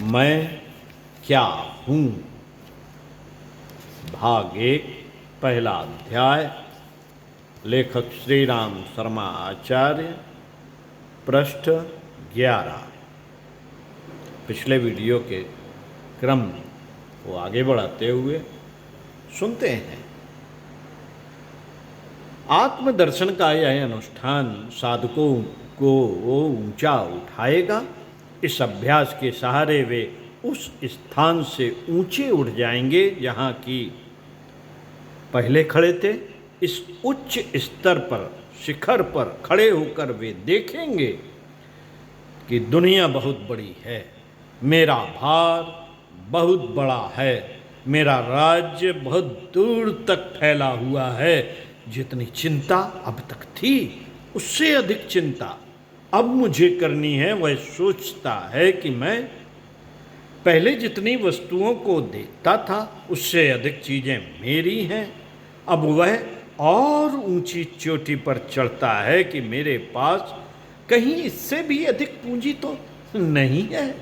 मैं क्या हूँ। भाग 1 पहला अध्याय। लेखक श्री राम शर्मा आचार्य। पृष्ठ 11। पिछले वीडियो के क्रम को आगे बढ़ाते हुए सुनते हैं। आत्मदर्शन का यह अनुष्ठान साधकों को ऊंचा उठाएगा। इस अभ्यास के सहारे वे उस स्थान से ऊंचे उठ जाएंगे जहाँ की पहले खड़े थे। इस उच्च स्तर पर, शिखर पर खड़े होकर वे देखेंगे कि दुनिया बहुत बड़ी है, मेरा भार बहुत बड़ा है, मेरा राज्य बहुत दूर तक फैला हुआ है। जितनी चिंता अब तक थी उससे अधिक चिंता अब मुझे करनी है। वह सोचता है कि मैं पहले जितनी वस्तुओं को देखता था उससे अधिक चीजें मेरी हैं। अब वह और ऊंची चोटी पर चढ़ता है कि मेरे पास कहीं इससे भी अधिक पूंजी तो नहीं है।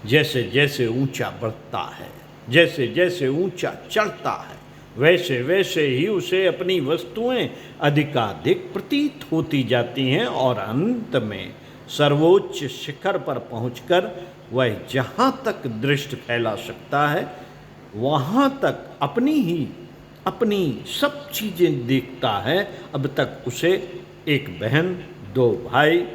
जैसे जैसे ऊंचा बढ़ता है, जैसे जैसे ऊंचा चढ़ता है, वैसे वैसे ही उसे अपनी वस्तुएं अधिकाधिक प्रतीत होती जाती हैं और अंत में सर्वोच्च शिखर पर पहुंचकर वह जहां तक दृष्टि फैला सकता है वहां तक अपनी सब चीजें देखता है। अब तक उसे एक बहन, 2 भाई,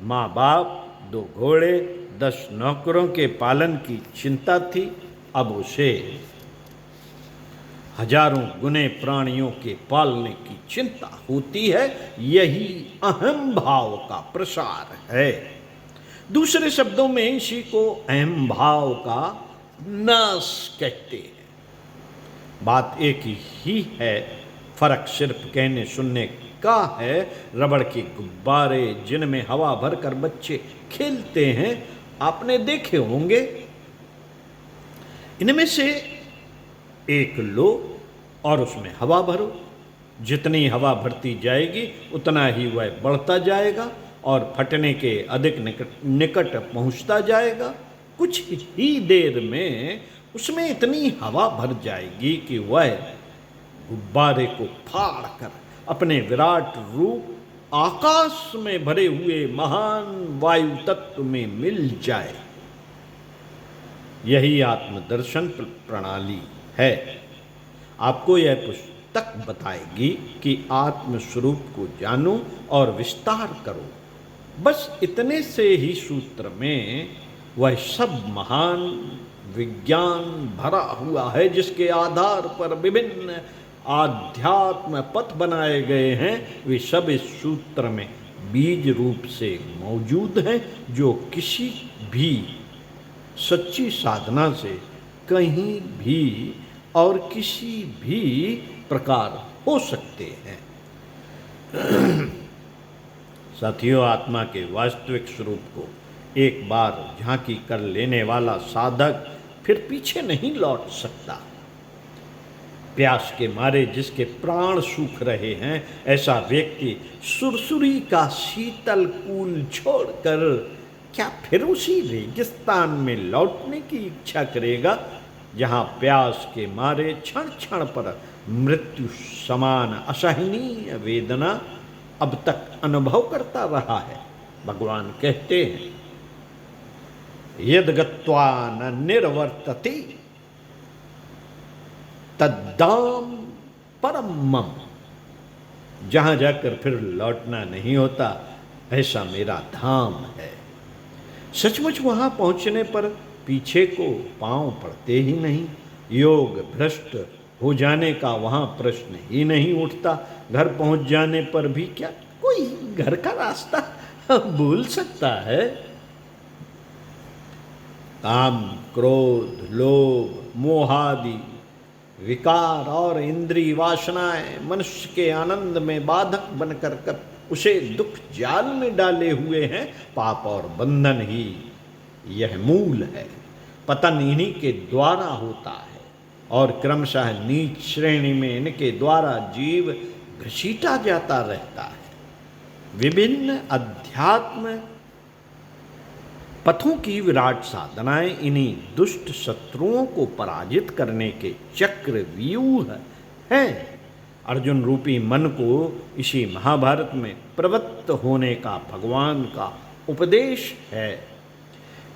माँ बाप, 2 घोड़े, 10 नौकरों के पालन की चिंता थी। अब उसे हजारों गुने प्राणियों के पालने की चिंता होती है। यही अहम भाव का प्रसार है। दूसरे शब्दों में इसी को अहम भाव का नाश कहते हैं। बात एक ही है, फर्क सिर्फ कहने सुनने का है। रबड़ के गुब्बारे जिनमें हवा भरकर बच्चे खेलते हैं, आपने देखे होंगे। इनमें से एक लो और उसमें हवा भरो। जितनी हवा भरती जाएगी उतना ही वह बढ़ता जाएगा और फटने के अधिक निकट पहुंचता जाएगा। कुछ ही देर में उसमें इतनी हवा भर जाएगी कि वह गुब्बारे को फाड़ कर अपने विराट रूप आकाश में भरे हुए महान वायु तत्व में मिल जाए। यही आत्मदर्शन प्रणाली है। आपको यह पुस्तक बताएगी कि आत्म स्वरूप को जानो और विस्तार करो। बस इतने से ही सूत्र में वह सब महान विज्ञान भरा हुआ है जिसके आधार पर विभिन्न आध्यात्म पथ बनाए गए हैं। वे सब इस सूत्र में बीज रूप से मौजूद हैं जो किसी भी सच्ची साधना से कहीं भी और किसी भी प्रकार हो सकते हैं। साथियों, आत्मा के वास्तविक स्वरूप को एक बार झांकी कर लेने वाला साधक फिर पीछे नहीं लौट सकता। प्यास के मारे जिसके प्राण सूख रहे हैं, ऐसा व्यक्ति सुरसुरी का शीतल कूल छोड़कर क्या फिर उसी रेगिस्तान में लौटने की इच्छा करेगा जहां प्यास के मारे क्षण क्षण पर मृत्यु समान असहनीय वेदना अब तक अनुभव करता रहा है। भगवान कहते हैं, यद गत्वा न निर्वर्तते तद्धाम परम मम। जहां जाकर फिर लौटना नहीं होता, ऐसा मेरा धाम है। सचमुच वहां पहुंचने पर पीछे को पांव पड़ते ही नहीं। योग भ्रष्ट हो जाने का वहां प्रश्न ही नहीं उठता। घर पहुंच जाने पर भी क्या कोई घर का रास्ता भूल सकता है? काम, क्रोध, लोभ, मोहादि विकार और इंद्रिय वासनाएं मनुष्य के आनंद में बाधक बनकर कर उसे दुख जाल में डाले हुए हैं। पाप और बंधन ही यह मूल है। पतन इन्हीं के द्वारा होता है और क्रमशः नीच श्रेणी में इनके द्वारा जीव घसीटा जाता रहता है। विभिन्न अध्यात्म पथों की विराट साधनाएं इन्हीं दुष्ट शत्रुओं को पराजित करने के चक्र व्यूह हैं। अर्जुन रूपी मन को इसी महाभारत में प्रवृत्त होने का भगवान का उपदेश है।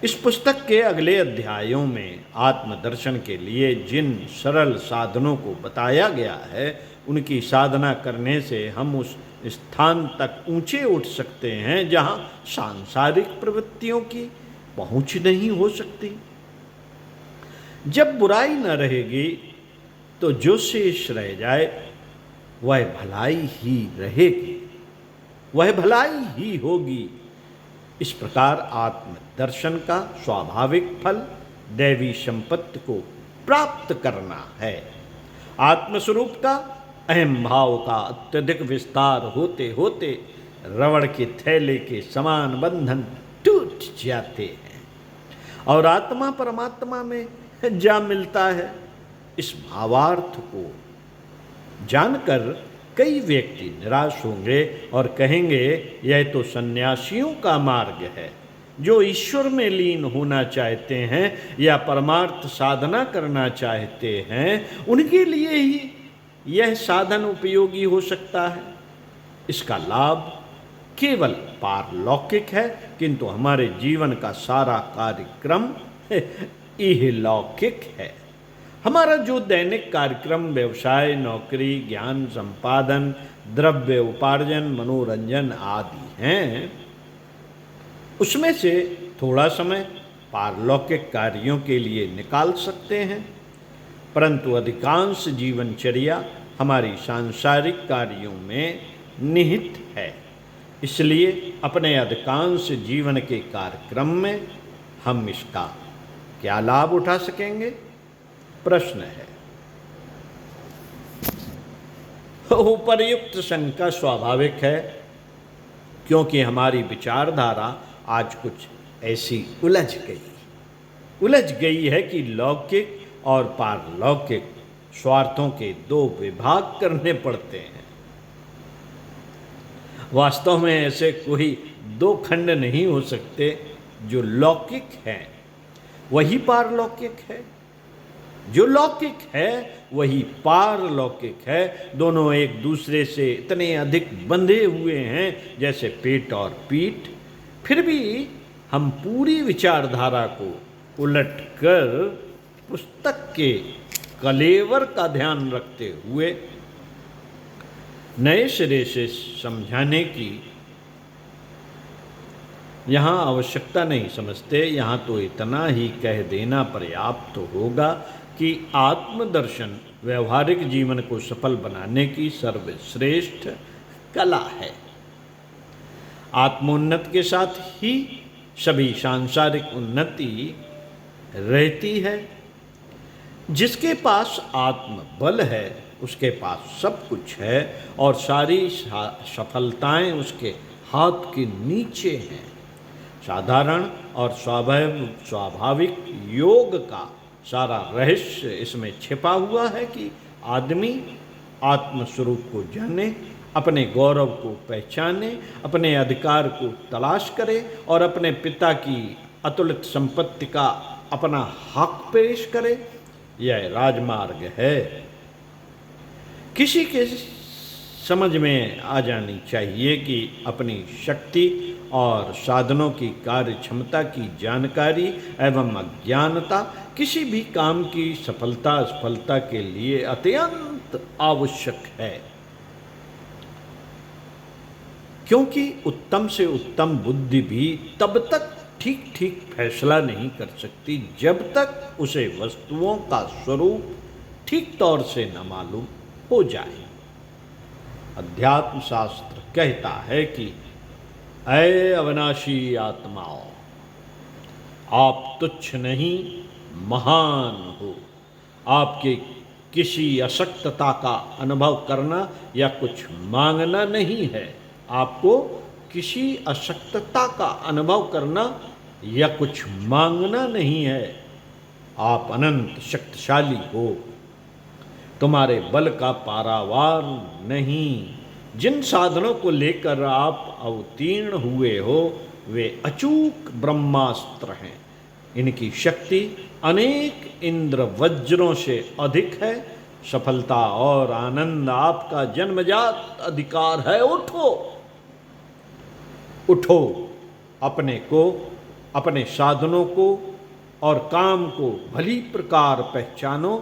इस पुस्तक के अगले अध्यायों में आत्मदर्शन के लिए जिन सरल साधनों को बताया गया है, उनकी साधना करने से हम उस स्थान तक ऊंचे उठ सकते हैं जहां सांसारिक प्रवृत्तियों की पहुंच नहीं हो सकती। जब बुराई न रहेगी तो जो शेष रह जाए वह भलाई ही रहेगी, वह भलाई ही होगी। इस प्रकार आत्मदर्शन का स्वाभाविक फल दैवी संपत्ति को प्राप्त करना है। आत्मस्वरूप का अहम भाव का अत्यधिक विस्तार होते होते रबड़ के थैले के समान बंधन टूट जाते हैं और आत्मा परमात्मा में जा मिलता है। इस भावार्थ को जानकर कई व्यक्ति निराश होंगे और कहेंगे, यह तो सन्यासियों का मार्ग है। जो ईश्वर में लीन होना चाहते हैं या परमार्थ साधना करना चाहते हैं, उनके लिए ही यह साधन उपयोगी हो सकता है। इसका लाभ केवल पारलौकिक है, किंतु हमारे जीवन का सारा कार्यक्रम इहलौकिक है। हमारा जो दैनिक कार्यक्रम व्यवसाय, नौकरी, ज्ञान संपादन, द्रव्य उपार्जन, मनोरंजन आदि हैं, उसमें से थोड़ा समय पारलौकिक कार्यों के लिए निकाल सकते हैं, परंतु अधिकांश जीवनचर्या हमारी सांसारिक कार्यों में निहित है। इसलिए अपने अधिकांश जीवन के कार्यक्रम में हम इसका क्या लाभ उठा सकेंगे? प्रश्न है। उपर्युक्त शंका स्वाभाविक है, क्योंकि हमारी विचारधारा आज कुछ ऐसी उलझ गई है कि लौकिक और पारलौकिक स्वार्थों के दो विभाग करने पड़ते हैं। वास्तव में ऐसे कोई दो खंड नहीं हो सकते। जो लौकिक है वही पारलौकिक है, जो लौकिक है वही पारलौकिक है। दोनों एक दूसरे से इतने अधिक बंधे हुए हैं जैसे पेट और पीठ। फिर भी हम पूरी विचारधारा को उलटकर पुस्तक के कलेवर का ध्यान रखते हुए नए सिरे से समझाने की यहाँ आवश्यकता नहीं समझते। यहाँ तो इतना ही कह देना पर्याप्त होगा कि आत्मदर्शन व्यवहारिक जीवन को सफल बनाने की सर्वश्रेष्ठ कला है। आत्मोन्नति के साथ ही सभी सांसारिक उन्नति रहती है। जिसके पास आत्मबल है उसके पास सब कुछ है और सारी सफलताएं उसके हाथ के नीचे हैं। साधारण और स्वाभाविक योग का सारा रहस्य इसमें छिपा हुआ है कि आदमी आत्मस्वरूप को जाने, अपने गौरव को पहचाने, अपने अधिकार को तलाश करे और अपने पिता की अतुलित संपत्ति का अपना हक पेश करे। यह राजमार्ग है। किसी के समझ में आ जानी चाहिए कि अपनी शक्ति और साधनों की कार्य क्षमता की जानकारी एवं अज्ञानता किसी भी काम की सफलता असफलता के लिए अत्यंत आवश्यक है, क्योंकि उत्तम से उत्तम बुद्धि भी तब तक ठीक ठीक फैसला नहीं कर सकती जब तक उसे वस्तुओं का स्वरूप ठीक तौर से न मालूम हो जाए। अध्यात्म शास्त्र कहता है कि ऐ अविनाशी आत्माओं, आप तुच्छ नहीं महान हो। आपके किसी अशक्तता का अनुभव करना या कुछ मांगना नहीं है। आपको किसी अशक्तता का अनुभव करना या कुछ मांगना नहीं है। आप अनंत शक्तिशाली हो। तुम्हारे बल का पारावार नहीं। जिन साधनों को लेकर आप अवतीर्ण हुए हो वे अचूक ब्रह्मास्त्र हैं। इनकी शक्ति अनेक इंद्र वज्रों से अधिक है। सफलता और आनंद आपका जन्मजात अधिकार है। उठो, उठो, अपने को, अपने साधनों को और काम को भली प्रकार पहचानो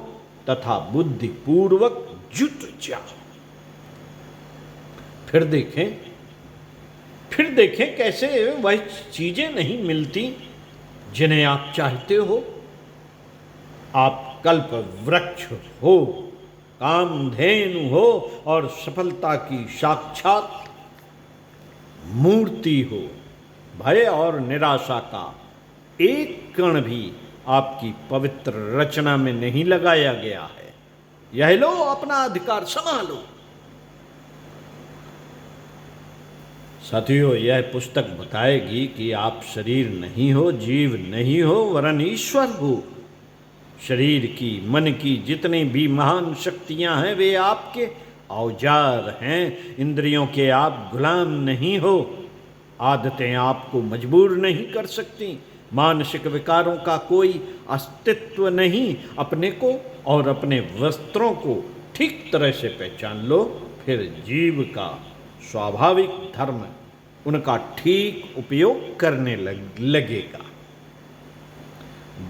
तथा बुद्धिपूर्वक जुट जाओ। फिर देखें कैसे वह चीजें नहीं मिलती जिन्हें आप चाहते हो। आप कल्प वृक्ष हो, कामधेनु हो और सफलता की साक्षात मूर्ति हो। भय और निराशा का एक कण भी आपकी पवित्र रचना में नहीं लगाया गया है। यह लो, अपना अधिकार संभालो। साथियों, यह पुस्तक बताएगी कि आप शरीर नहीं हो, जीव नहीं हो, वरन ईश्वर हो। शरीर की, मन की जितनी भी महान शक्तियां हैं वे आपके औजार हैं। इंद्रियों के आप गुलाम नहीं हो। आदतें आपको मजबूर नहीं कर सकती। मानसिक विकारों का कोई अस्तित्व नहीं। अपने को और अपने वस्त्रों को ठीक तरह से पहचान लो, फिर जीव का स्वाभाविक धर्म उनका ठीक उपयोग करने लगेगा।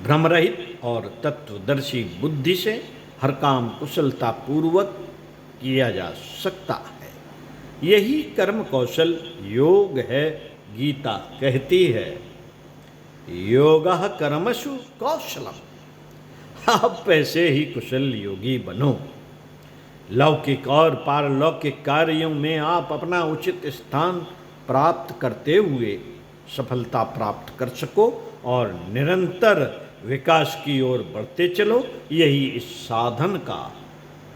भ्रमरहित और तत्वदर्शी बुद्धि से हर काम कुशलता पूर्वक किया जा सकता है। यही कर्म कौशल योग है। गीता कहती है, योगः कर्मसु कौशलम। आप ऐसे ही कुशल योगी बनो। लौकिक और पारलौकिक कार्यों में आप अपना उचित स्थान प्राप्त करते हुए सफलता प्राप्त कर सको और निरंतर विकास की ओर बढ़ते चलो। यही इस साधन का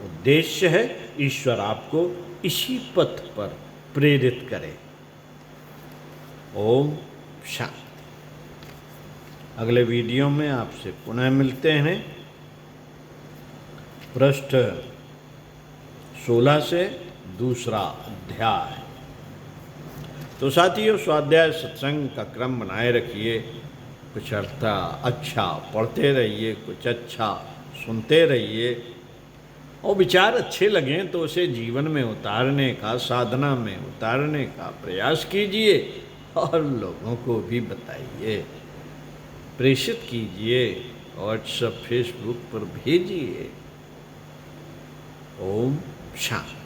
उद्देश्य है। ईश्वर आपको इसी पथ पर प्रेरित करे। ओम शांति। अगले वीडियो में आपसे पुनः मिलते हैं। पृष्ठ 16 से दूसरा अध्याय। तो साथियों, स्वाध्याय सत्संग का क्रम बनाए रखिए। कुछ अच्छा पढ़ते रहिए, कुछ अच्छा सुनते रहिए और विचार अच्छे लगें तो उसे जीवन में उतारने का, साधना में उतारने का प्रयास कीजिए और लोगों को भी बताइए, प्रेषित कीजिए, व्हाट्सएप फेसबुक पर भेजिए। ओम शांति।